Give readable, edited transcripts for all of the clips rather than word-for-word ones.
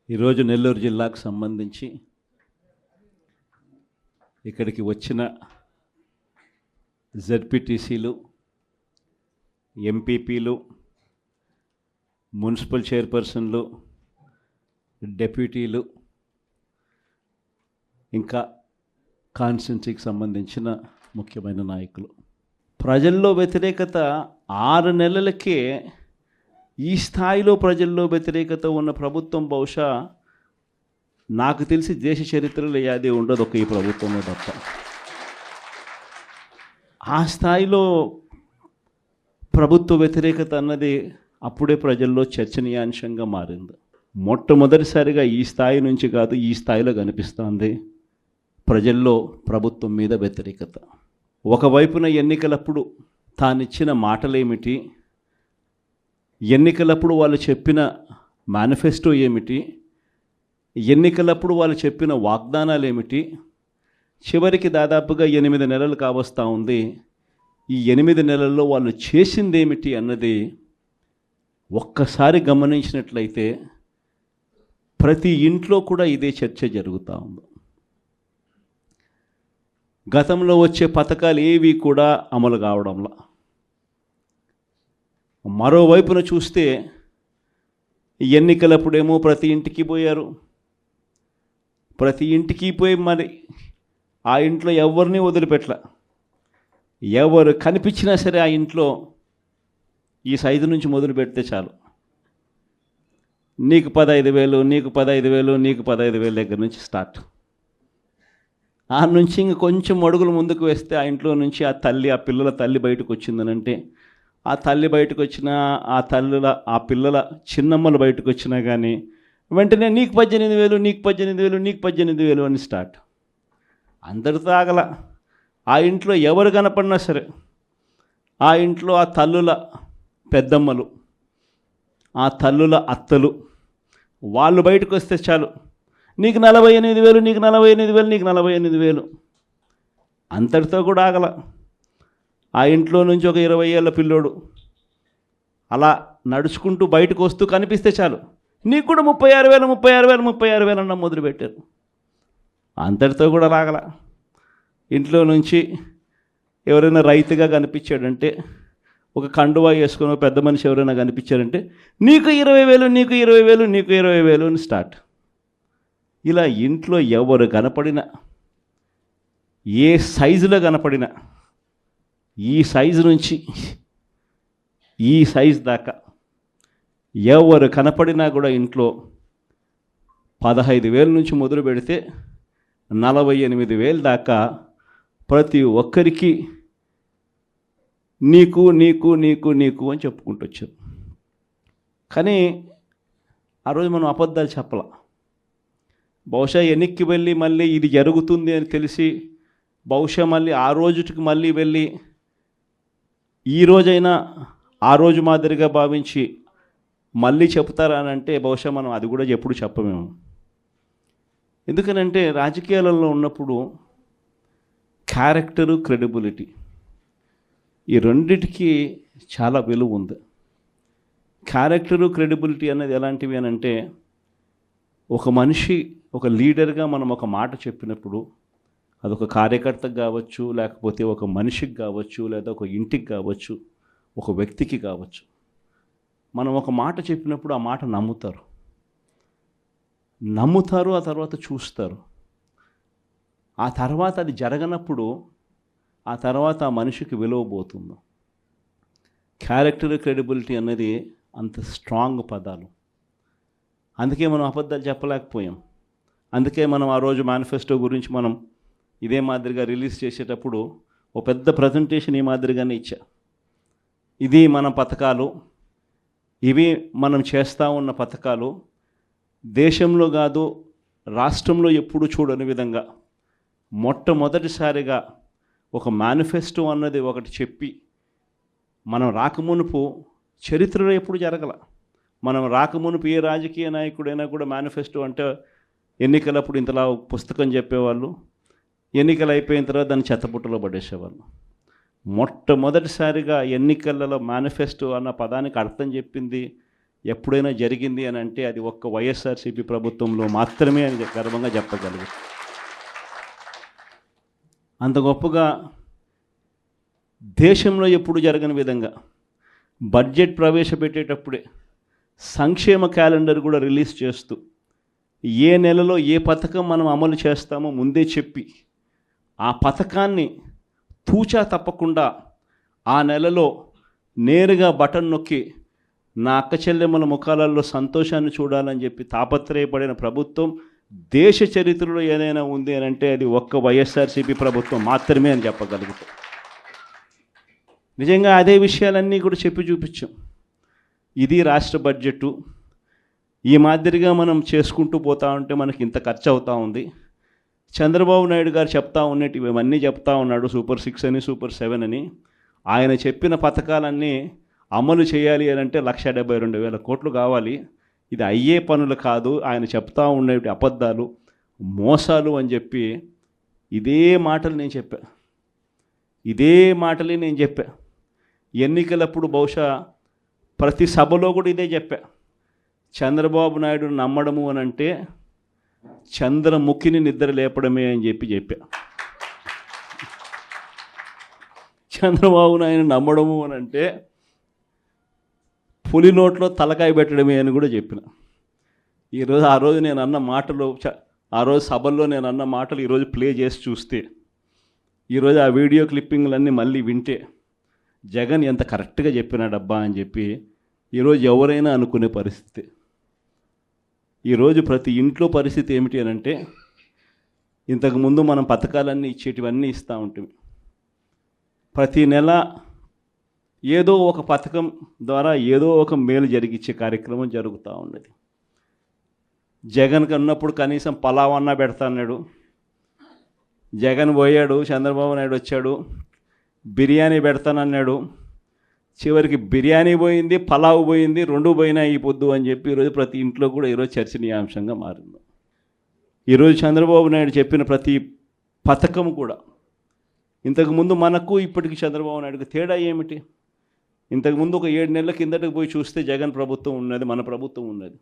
ఈరోజు నెల్లూరు జిల్లాకు సంబంధించి ఇక్కడికి వచ్చిన జెడ్పీటీసీలు, ఎంపీపీలు, మున్సిపల్ చైర్పర్సన్లు, డెప్యూటీలు, ఇంకా కాన్స్టిట్యున్సీకి సంబంధించిన ముఖ్యమైన నాయకులు. ప్రజల్లో వ్యతిరేకత 6 నెలలకే ఈ స్థాయిలో ప్రజల్లో వ్యతిరేకత ఉన్న ప్రభుత్వం బహుశా నాకు తెలిసి దేశ చరిత్రలో ఏది ఉండదు, ఒక ఈ ప్రభుత్వమే తప్ప. ఆ స్థాయిలో ప్రభుత్వ వ్యతిరేకత అన్నది అప్పుడే ప్రజల్లో చర్చనీయాంశంగా మారింది. మొట్టమొదటిసారిగా ఈ స్థాయి నుంచి కాదు, ఈ స్థాయిలో కనిపిస్తోంది ప్రజల్లో ప్రభుత్వం మీద వ్యతిరేకత. ఒకవైపున ఎన్నికలప్పుడు తానిచ్చిన మాటలేమిటి, ఎన్నికలప్పుడు వాళ్ళు చెప్పిన మేనిఫెస్టో ఏమిటి, ఎన్నికలప్పుడు వాళ్ళు చెప్పిన వాగ్దానాలు ఏమిటి, చివరికి దాదాపుగా 8 నెలలు కావస్తూ ఉంది. ఈ 8 నెలల్లో వాళ్ళు చేసింది ఏమిటి అన్నది ఒక్కసారి గమనించినట్లయితే ప్రతి ఇంట్లో కూడా ఇదే చర్చ జరుగుతూ ఉంది. గతంలో వచ్చే పథకాలు ఏవి కూడా అమలు కావడంలా. మరోవైపున చూస్తే ఎన్నికలప్పుడేమో ప్రతి ఇంటికి పోయారు. ప్రతి ఇంటికి పోయి మరి ఆ ఇంట్లో ఎవరిని వదిలిపెట్టల. ఎవరు కనిపించినా సరే ఆ ఇంట్లో ఈ సైజు నుంచి మొదలు పెడితే చాలు, నీకు 15,000, నీకు 15,000, నీకు 15,000 దగ్గర నుంచి స్టార్ట్. ఆ నుంచి ఇంక కొంచెం అడుగులు ముందుకు వేస్తే ఆ ఇంట్లో నుంచి ఆ పిల్లల తల్లి బయటకు వచ్చిందనంటే, ఆ తల్లి బయటకు వచ్చినా, ఆ పిల్లల చిన్నమ్మలు బయటకు వచ్చినా కానీ వెంటనే నీకు 18,000, నీకు 18,000, నీకు 18,000 అని స్టార్ట్. అందరితో ఆగల. ఆ ఇంట్లో ఎవరు కనపడినా సరే, ఆ ఇంట్లో ఆ తల్లుల పెద్దమ్మలు, ఆ తల్లుల అత్తలు, వాళ్ళు బయటకు వస్తే చాలు, నీకు 48,000, నీకు 48,000, నీకు 48,000. అంతటితో కూడా ఆగల. ఆ ఇంట్లో నుంచి ఒక 20 ఏళ్ళ పిల్లోడు అలా నడుచుకుంటూ బయటకు వస్తూ కనిపిస్తే చాలు, నీకు కూడా 36,000, 36,000, 36,000 అన్న మొదలుపెట్టారు. అంతటితో కూడా రాగల. ఇంట్లో నుంచి ఎవరైనా రైతుగా కనిపించాడంటే, ఒక కండువా వేసుకొని ఒక పెద్ద మనిషి ఎవరైనా కనిపించారంటే, నీకు 20,000, నీకు 20,000, నీకు 20,000 అని స్టార్ట్. ఇలా ఇంట్లో ఎవరు కనపడినా, ఏ సైజులో కనపడినా, ఈ సైజు నుంచి ఈ సైజు దాకా ఎవరు కనపడినా కూడా ఇంట్లో 15,000 నుంచి మొదలు పెడితే 48,000 దాకా ప్రతి ఒక్కరికి నీకు నీకు నీకు నీకు అని చెప్పుకుంటూ వచ్చారు. కానీ ఆ రోజు మనం అబద్ధాలు చెప్పాల. బహుశా వెనక్కి వెళ్ళి మళ్ళీ ఇది జరుగుతుంది అని తెలిసి బహుశా మళ్ళీ ఆ రోజుకి మళ్ళీ వెళ్ళి ఈ రోజైనా ఆ రోజు మాదిరిగా భావించి మళ్ళీ చెప్తారా అని అంటే బహుశా మనం అది కూడా ఎప్పుడు చెప్పమేము. ఎందుకనంటే రాజకీయాలలో ఉన్నప్పుడు క్యారెక్టరు, క్రెడిబిలిటీ, ఈ రెండిటికి చాలా విలువ ఉంది. క్యారెక్టరు, క్రెడిబిలిటీ అనేది ఎలాంటివి అని అంటే, ఒక మనిషి ఒక లీడర్గా మనం ఒక మాట చెప్పినప్పుడు అదొక కార్యకర్తకు కావచ్చు, లేకపోతే ఒక మనిషికి కావచ్చు, లేదా ఒక ఇంటికి కావచ్చు, ఒక వ్యక్తికి కావచ్చు, మనం ఒక మాట చెప్పినప్పుడు ఆ మాట నమ్ముతారు. ఆ తర్వాత చూస్తారు. ఆ తర్వాత అది జరగనప్పుడు ఆ తర్వాత ఆ మనిషికి విలువ పోతుంది. క్యారెక్టర్, క్రెడిబిలిటీ అనేది అంత స్ట్రాంగ్ పదాలు. అందుకే మనం అబద్ధాలు చెప్పలేకపోయాం. అందుకే మనం ఆ రోజు మేనిఫెస్టో గురించి మనం ఇదే మాదిరిగా రిలీజ్ చేసేటప్పుడు ఒక పెద్ద ప్రజెంటేషన్ ఈ మాదిరిగానే ఇచ్చా. ఇది మన పథకాలు, ఇవి మనం చేస్తూ ఉన్న పథకాలు, దేశంలో కాదు రాష్ట్రంలో ఎప్పుడు చూడని విధంగా మొట్టమొదటిసారిగా ఒక మేనిఫెస్టో అన్నది ఒకటి చెప్పి, మనం రాకమునుపు చరిత్రలో ఎప్పుడు జరగల. మనం రాకమునుపు ఏ రాజకీయ నాయకుడైనా కూడా మేనిఫెస్టో అంటే ఎన్నికలప్పుడు ఇంతలా పుస్తకం చెప్పేవాళ్ళు, ఎన్నికలు అయిపోయిన తర్వాత దాన్ని చెత్తపుట్టలో పడేసేవాళ్ళు. మొట్టమొదటిసారిగా ఎన్నికలలో మేనిఫెస్టో అన్న పదానికి అర్థం చెప్పింది ఎప్పుడైనా జరిగింది అని అంటే అది ఒక్క వైఎస్ఆర్సీపీ ప్రభుత్వంలో మాత్రమే అని గర్వంగా చెప్పగలుగుతాం. అంత గొప్పగా దేశంలో ఎప్పుడు జరగని విధంగా బడ్జెట్ ప్రవేశపెట్టేటప్పుడే సంక్షేమ క్యాలెండర్ కూడా రిలీజ్ చేస్తూ ఏ నెలలో ఏ పథకం మనం అమలు చేస్తామో ముందే చెప్పి ఆ పథకాన్ని తూచా తప్పకుండా ఆ నెలలో నేరుగా బటన్ నొక్కి నా అక్క చెల్లెమ్మల ముఖాలలో సంతోషాన్ని చూడాలని చెప్పి తాపత్రయపడిన ప్రభుత్వం దేశ చరిత్రలో ఏదైనా ఉంది అని అంటే అది ఒక్క వైఎస్ఆర్సీపీ ప్రభుత్వం మాత్రమే అని చెప్పగలుగుతాం. నిజంగా అదే విషయాలన్నీ కూడా చెప్పి చూపించాం. ఇది రాష్ట్ర బడ్జెటు, ఈ మాదిరిగా మనం చేసుకుంటూ పోతా ఉంటే మనకి ఇంత ఖర్చు అవుతూ ఉంది. చంద్రబాబు నాయుడు గారు చెప్తా ఉన్నట్టు ఇవన్నీ చెప్తా ఉన్నాడు, సూపర్ 6 అని సూపర్ 7 అని. ఆయన చెప్పిన పథకాలన్నీ అమలు చేయాలి అని అంటే 1,72,000 కోట్లు కావాలి. ఇది అయ్యే పనులు కాదు, ఆయన చెప్తా ఉండే అబద్ధాలు మోసాలు అని చెప్పి ఇదే మాటలు నేను చెప్పా. ఎన్నికలప్పుడు బహుశా ప్రతి సభలో కూడా ఇదే చెప్పా. చంద్రబాబు నాయుడు నమ్మడము అని అంటే చంద్రముఖిని నిద్ర లేపడమే అని చెప్పా. చంద్రబాబు నాయుడు నమ్మడము అని అంటే పులి నోట్లో తలకాయ పెట్టడమే అని కూడా చెప్పిన. ఆ రోజు నేను అన్న మాటలు, ఆ రోజు సభల్లో నేను అన్న మాటలు ఈరోజు ప్లే చేసి చూస్తే, ఈరోజు ఆ వీడియో క్లిప్పింగ్లన్నీ మళ్ళీ వింటే జగన్ ఎంత కరెక్ట్గా చెప్పినాడబ్బా అని చెప్పి ఈరోజు ఎవరైనా అనుకునే పరిస్థితి. ఈరోజు ప్రతి ఇంట్లో పరిస్థితి ఏమిటి అని అంటే, ఇంతకుముందు మనం పథకాలన్నీ ఇచ్చేటివన్నీ ఇస్తూ ఉంటుంది. ప్రతి నెల ఏదో ఒక పథకం ద్వారా ఏదో ఒక మేలు జరిగించే కార్యక్రమం జరుగుతూ ఉన్నది. జగన్ కన్నప్పుడు కనీసం పలావన్నా పెడతా అన్నాడు. జగన్ పోయాడు, చంద్రబాబు నాయుడు వచ్చాడు, బిర్యానీ పెడతానన్నాడు. చివరికి బిర్యానీ పోయింది, పలావ్ పోయింది, 2 పోయినాయి ఈ పొద్దు అని చెప్పి ఈరోజు ప్రతి ఇంట్లో కూడా ఈరోజు చర్చనీయాంశంగా మారింది. ఈరోజు చంద్రబాబు నాయుడు చెప్పిన ప్రతి పథకం కూడా, ఇంతకుముందు మనకు ఇప్పటికి చంద్రబాబు నాయుడుకి తేడా ఏమిటి? ఇంతకుముందు ఒక 7 నెలల కిందటకు పోయి చూస్తే జగన్ ప్రభుత్వం ఉన్నది, మన ప్రభుత్వం ఉన్నది.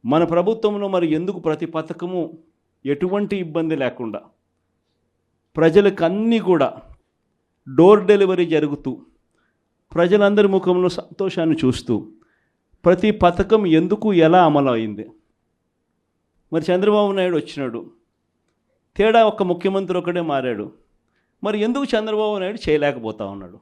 మన ప్రభుత్వంలో మరి ఎందుకు ప్రతి పథకము ఎటువంటి ఇబ్బంది లేకుండా ప్రజలకు అన్నీ కూడా డోర్ డెలివరీ జరుగుతూ ప్రజలందరి ముఖంలో సంతోషాన్ని చూస్తూ ప్రతి పథకం ఎందుకు ఎలా అమలు అయింది? మరి చంద్రబాబు నాయుడు వచ్చినాడు, తేడా ఒక్క ముఖ్యమంత్రి ఒకడే మారాడు. మరి ఎందుకు చంద్రబాబు నాయుడు చేయలేకపోతా ఉన్నాడు?